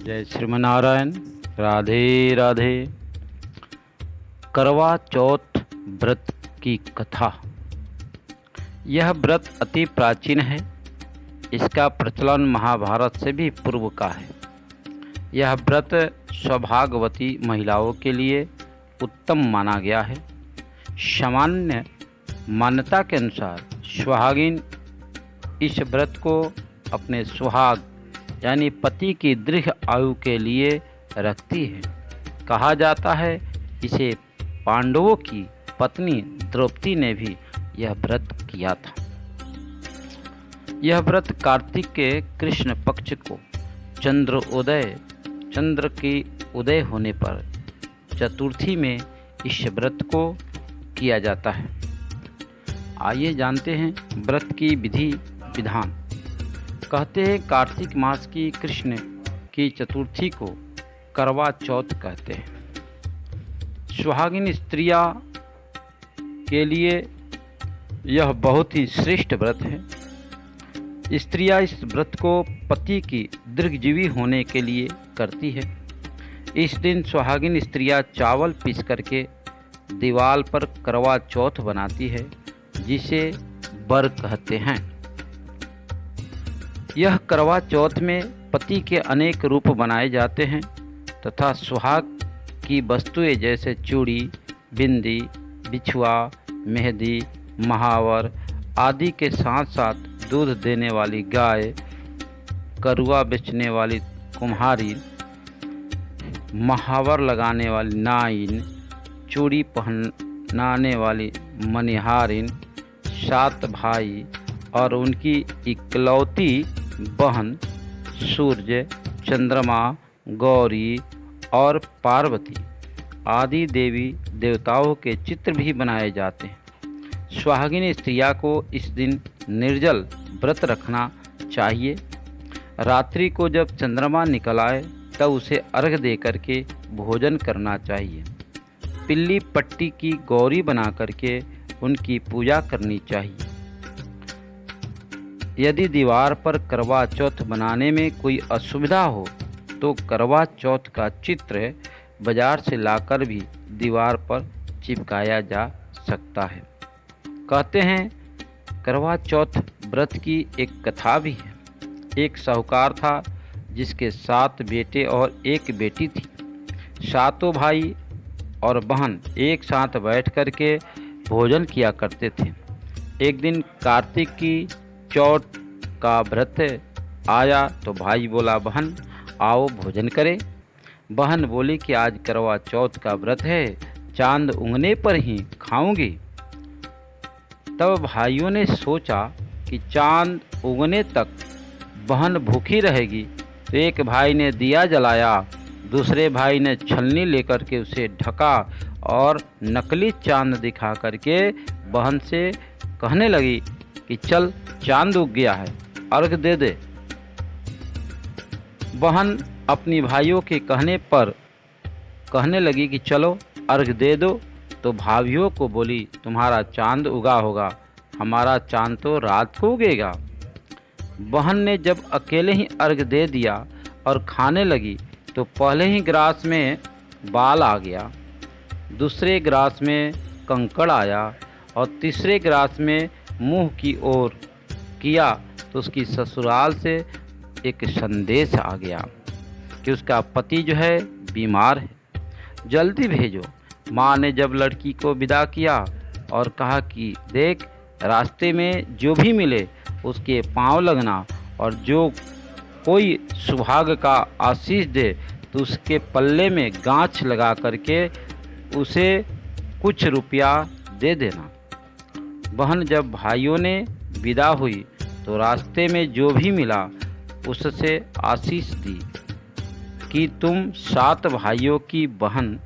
जय श्रीमनारायण। राधे राधे। करवा चौथ व्रत की कथा। यह व्रत अति प्राचीन है। इसका प्रचलन महाभारत से भी पूर्व का है। यह व्रत सौभाग्यवती महिलाओं के लिए उत्तम माना गया है। सामान्य मान्यता के अनुसार सुहागिन इस व्रत को अपने सुहाग यानी पति की दीर्घ आयु के लिए रखती है। कहा जाता है इसे पांडवों की पत्नी द्रौपदी ने भी यह व्रत किया था। यह व्रत कार्तिक के कृष्ण पक्ष को चंद्र की उदय होने पर चतुर्थी में इस व्रत को किया जाता है। आइए जानते हैं व्रत की विधि विधान। कहते हैं कार्तिक मास की कृष्ण की चतुर्थी को करवा चौथ कहते हैं। सुहागिन स्त्रियां के लिए यह बहुत ही श्रेष्ठ व्रत है। स्त्रियां इस व्रत को पति की दीर्घजीवी होने के लिए करती है। इस दिन सुहागिन स्त्रियां चावल पीस करके दीवार पर करवा चौथ बनाती है, जिसे बर कहते हैं। यह करवा चौथ में पति के अनेक रूप बनाए जाते हैं तथा सुहाग की वस्तुएं जैसे चूड़ी, बिंदी, बिछुआ, मेहंदी, महावर आदि के साथ साथ दूध देने वाली गाय, करुआ बेचने वाली कुम्हारी, महावर लगाने वाली नाइन, चूड़ी पहनाने वाली मनिहारिन, 7 भाई और उनकी इकलौती बहन सूर्य, चंद्रमा, गौरी और पार्वती आदि देवी देवताओं के चित्र भी बनाए जाते हैं। सुहागिन स्त्रियां को इस दिन निर्जल व्रत रखना चाहिए। रात्रि को जब चंद्रमा निकल आए तब उसे अर्घ दे करके भोजन करना चाहिए। पिल्ली पट्टी की गौरी बना करके उनकी पूजा करनी चाहिए। यदि दीवार पर करवा चौथ बनाने में कोई असुविधा हो तो करवा चौथ का चित्र बाजार से लाकर भी दीवार पर चिपकाया जा सकता है। कहते हैं करवा चौथ व्रत की एक कथा भी है। एक साहूकार था जिसके 7 बेटे और 1 बेटी थी। 7 भाई और बहन एक साथ बैठ कर के भोजन किया करते थे। एक दिन कार्तिक की चौथ का व्रत आया तो भाई बोला, बहन आओ भोजन करें। बहन बोली कि आज करवा चौथ का व्रत है, चांद उगने पर ही खाऊंगी। तब भाइयों ने सोचा कि चांद उगने तक बहन भूखी रहेगी, तो एक भाई ने दिया जलाया, दूसरे भाई ने छलनी लेकर के उसे ढका और नकली चांद दिखा करके बहन से कहने लगी कि चल चांद उग गया है, अर्घ दे दे। बहन अपनी भाइयों के कहने पर कहने लगी कि चलो अर्घ दे दो। तो भाइयों को बोली, तुम्हारा चांद उगा होगा, हमारा चांद तो रात को उगेगा। बहन ने जब अकेले ही अर्घ दे दिया और खाने लगी तो पहले ही ग्रास में बाल आ गया, दूसरे ग्रास में कंकड़ आया और तीसरे ग्रास में मुंह की ओर किया तो उसकी ससुराल से एक संदेश आ गया कि उसका पति जो है बीमार है, जल्दी भेजो। माँ ने जब लड़की को विदा किया और कहा कि देख, रास्ते में जो भी मिले उसके पांव लगना और जो कोई सुहाग का आशीष दे तो उसके पल्ले में गांछ लगा करके उसे कुछ रुपया दे देना। बहन जब भाइयों ने विदा हुई तो रास्ते में जो भी मिला उससे आशीष दी कि तुम 7 भाइयों की बहन,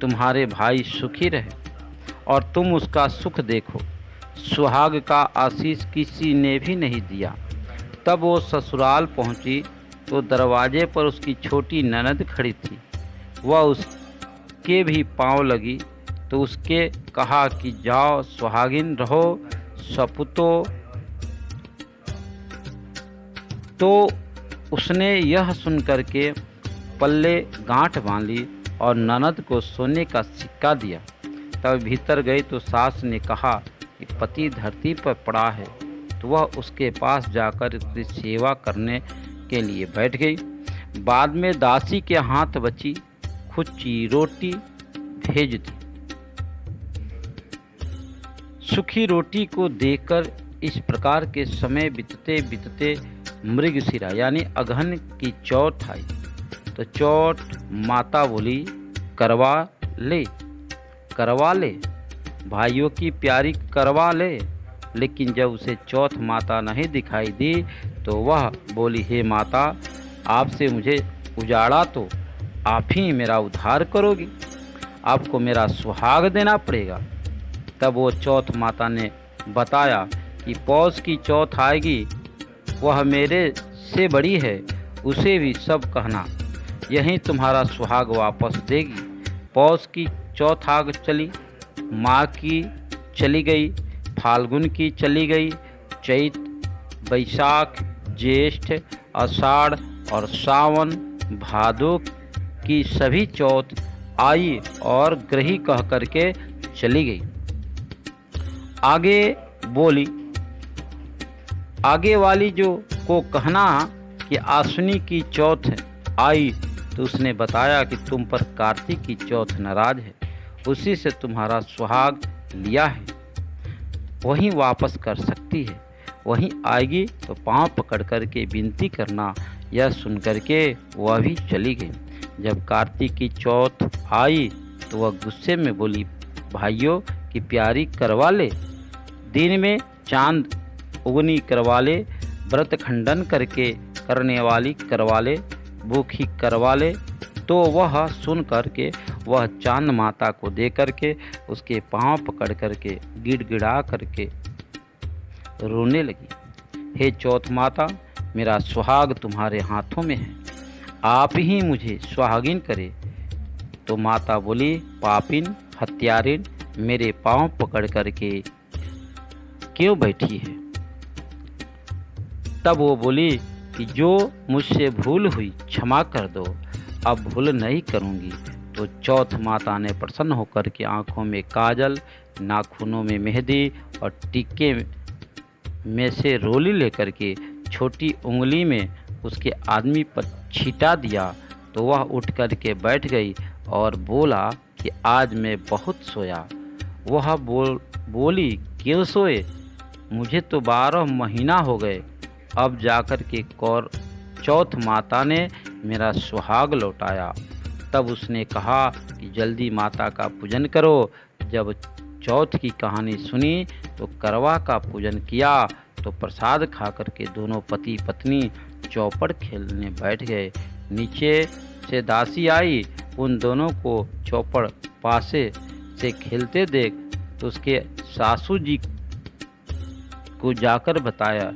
तुम्हारे भाई सुखी रहे और तुम उसका सुख देखो। सुहाग का आशीष किसी ने भी नहीं दिया। तब वो ससुराल पहुंची तो दरवाजे पर उसकी छोटी ननद खड़ी थी। वह उसके भी पांव लगी तो उसके कहा कि जाओ सुहागिन रहो सपूतो। तो उसने यह सुन करके पल्ले गांठ बांध ली और ननद को सोने का सिक्का दिया। तब भीतर गई तो सास ने कहा कि पति धरती पर पड़ा है, तो वह उसके पास जाकर उसकी सेवा करने के लिए बैठ गई। बाद में दासी के हाथ बची खुच्ची रोटी भेज दी। सूखी रोटी को देखकर इस प्रकार के समय बीतते बीतते मृगशिरा यानी अगहन की चौथ आई। तो चौथ माता बोली करवा ले भाइयों की प्यारी करवा ले। लेकिन जब उसे चौथ माता नहीं दिखाई दी तो वह बोली, हे माता, आपसे मुझे उजाड़ा तो आप ही मेरा उद्धार करोगी, आपको मेरा सुहाग देना पड़ेगा। तब वो चौथ माता ने बताया कि पौष की चौथ आएगी, वह मेरे से बड़ी है, उसे भी सब कहना, यहीं तुम्हारा सुहाग वापस देगी। पौष की चौथ आग चली, माघ की चली गई, फाल्गुन की चली गई, चैत, बैसाख, ज्येष्ठ, आषाढ़ और सावन, भादो की सभी चौथ आई और ग्रही कह करके चली गई। आगे बोली, आगे वाली जो को कहना कि आश्विनी की चौथ आई तो उसने बताया कि तुम पर कार्तिक की चौथ नाराज है, उसी से तुम्हारा सुहाग लिया है, वहीं वापस कर सकती है, वहीं आएगी तो पांव पकड़ कर के विनती करना। यह सुन कर के वह भी चली गई। जब कार्तिक की चौथ आई तो वह गुस्से में बोली, भाइयों की प्यारी करवा ले, दिन में चांद उगनी करवा ले, व्रत खंडन करके करने वाली करवा ले, भूखी करवा ले। तो वह सुन करके वह चांद माता को दे करके उसके पांव पकड़ करके गिड़गिड़ा करके रोने लगी, हे चौथ माता, मेरा सुहाग तुम्हारे हाथों में है, आप ही मुझे सुहागिन करे। तो माता बोली, पापिन हत्यारिन, मेरे पांव पकड़ करके क्यों बैठी है। तब वो बोली कि जो मुझसे भूल हुई क्षमा कर दो, अब भूल नहीं करूँगी। तो चौथ माता ने प्रसन्न होकर के आँखों में काजल, नाखूनों में मेहंदी और टीके में से रोली लेकर के छोटी उंगली में उसके आदमी पर छीटा दिया। तो वह उठ कर के बैठ गई और बोला कि आज मैं बहुत सोया। वह बोली, क्यों सोए, मुझे तो 12 महीना हो गए, अब जाकर के चौथ माता ने मेरा सुहाग लौटाया। तब उसने कहा कि जल्दी माता का पूजन करो। जब चौथ की कहानी सुनी तो करवा का पूजन किया। तो प्रसाद खा करके दोनों पति पत्नी चौपड़ खेलने बैठ गए। नीचे से दासी आई, उन दोनों को चौपड़ पासे से खेलते देख तो उसके सासू जी को जाकर बताया।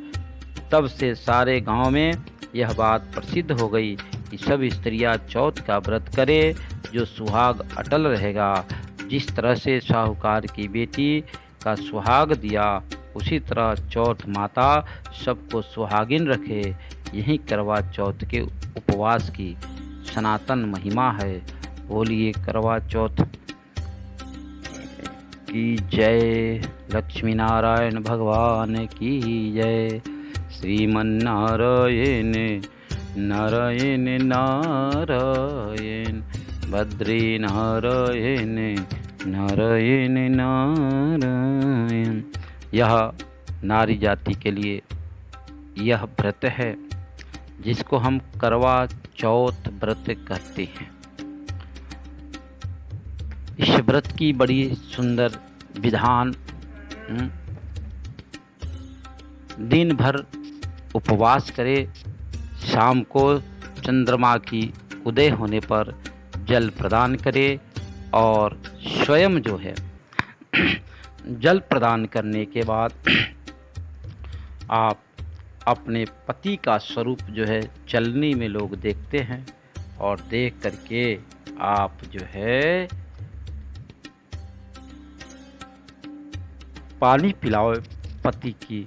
तब से सारे गांव में यह बात प्रसिद्ध हो गई कि सब स्त्रियां चौथ का व्रत करें, जो सुहाग अटल रहेगा। जिस तरह से साहूकार की बेटी का सुहाग दिया, उसी तरह चौथ माता सबको सुहागिन रखे। यही करवा चौथ के उपवास की सनातन महिमा है। बोलिए करवा चौथ की जय, लक्ष्मी नारायण भगवान की जय। श्रीमन्नारायण नारायण नारायण, भद्री नारायण नारायण नारायण। यह नारी जाति के लिए यह व्रत है जिसको हम करवा चौथ व्रत कहते हैं। इस व्रत की बड़ी सुंदर विधान, दिन भर उपवास करे, शाम को चंद्रमा की उदय होने पर जल प्रदान करे और स्वयं जो है जल प्रदान करने के बाद आप अपने पति का स्वरूप जो है चलनी में लोग देखते हैं और देख करके आप जो है पानी पिलाओ, पति की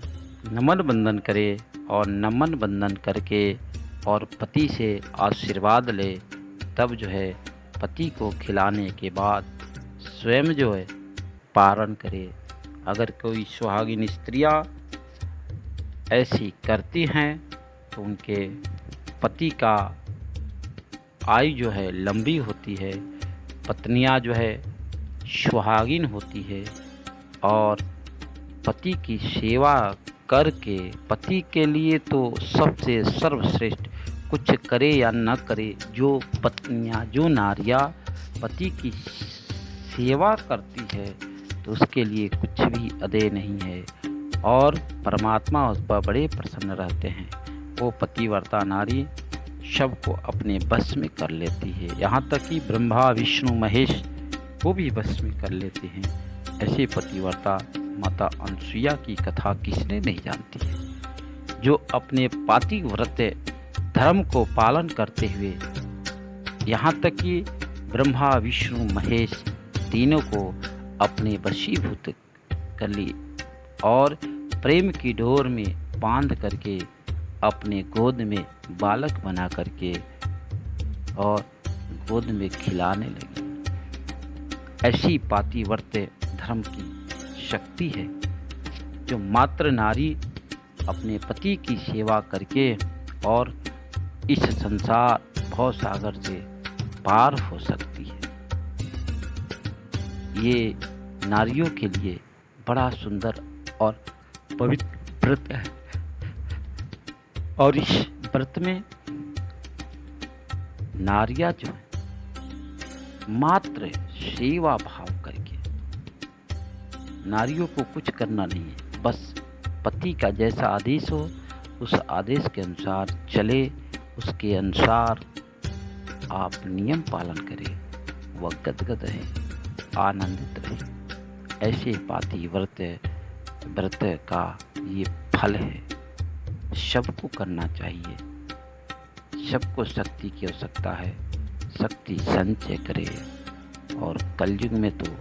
नमन बंधन करे और नमन बंधन करके और पति से आशीर्वाद ले। तब जो है पति को खिलाने के बाद स्वयं जो है पारण करे। अगर कोई सुहागिन स्त्रियां ऐसी करती हैं तो उनके पति का आयु जो है लंबी होती है, पत्नियां जो है सुहागिन होती है और पति की सेवा करके पति के लिए तो सबसे सर्वश्रेष्ठ, कुछ करे या न करे, जो पत्नियां, जो नारियां पति की सेवा करती है तो उसके लिए कुछ भी अदेय नहीं है और परमात्मा उस पर बड़े प्रसन्न रहते हैं। वो पतिव्रता नारी सबको अपने बस में कर लेती है, यहाँ तक कि ब्रह्मा विष्णु महेश को भी बस में कर लेते हैं। ऐसे पतिव्रता माता अनसुईया की कथा किसने नहीं जानती है, जो अपने पातिव्रत धर्म को पालन करते हुए यहाँ तक कि ब्रह्मा विष्णु महेश तीनों को अपने वशीभूत कर ली और प्रेम की डोर में बांध करके अपने गोद में बालक बना करके और गोद में खिलाने लगी। ऐसी पातिव्रत धर्म की शक्ति है जो मात्र नारी अपने पति की सेवा करके और इस संसार भव सागर से पार हो सकती है। ये नारियों के लिए बड़ा सुंदर और पवित्र व्रत है और इस व्रत में नारियां जो है मात्र सेवा भाव करके, नारियों को कुछ करना नहीं है, बस पति का जैसा आदेश हो उस आदेश के अनुसार चले, उसके अनुसार आप नियम पालन करें, वह गदगद रहे, आनंदित रहे। ऐसे व्रत का ये फल है, सबको करना चाहिए। सबको शक्ति की आवश्यकता है, शक्ति संचय करे और कलयुग में तो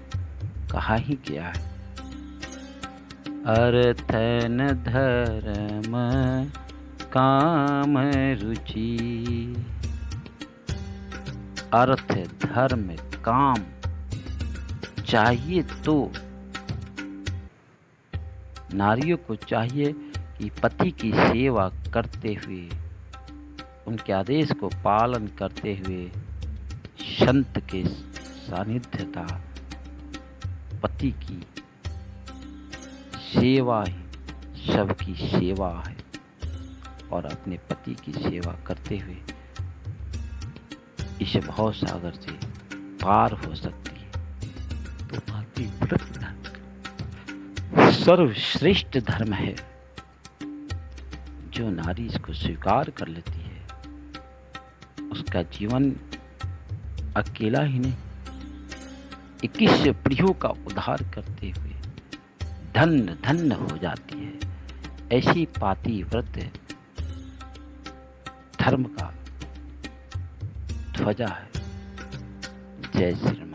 कहा ही गया है, अर्थ न धर्म काम रुचि। अर्थ धर्म काम चाहिए तो नारियों को चाहिए कि पति की सेवा करते हुए, उनके आदेश को पालन करते हुए, संत के सानिध्यता, पति की सेवा ही सबकी सेवा है और अपने पति की सेवा करते हुए इस भव सागर से पार हो सकती है। तो पातिव्रत सर्वश्रेष्ठ धर्म है। जो नारी इसको स्वीकार कर लेती है उसका जीवन अकेला ही नहीं 21 पीढ़ियों का उद्धार करते हुए धन्य धन्य हो जाती है। ऐसी पातिव्रत धर्म का ध्वजा है। जय श्री राम।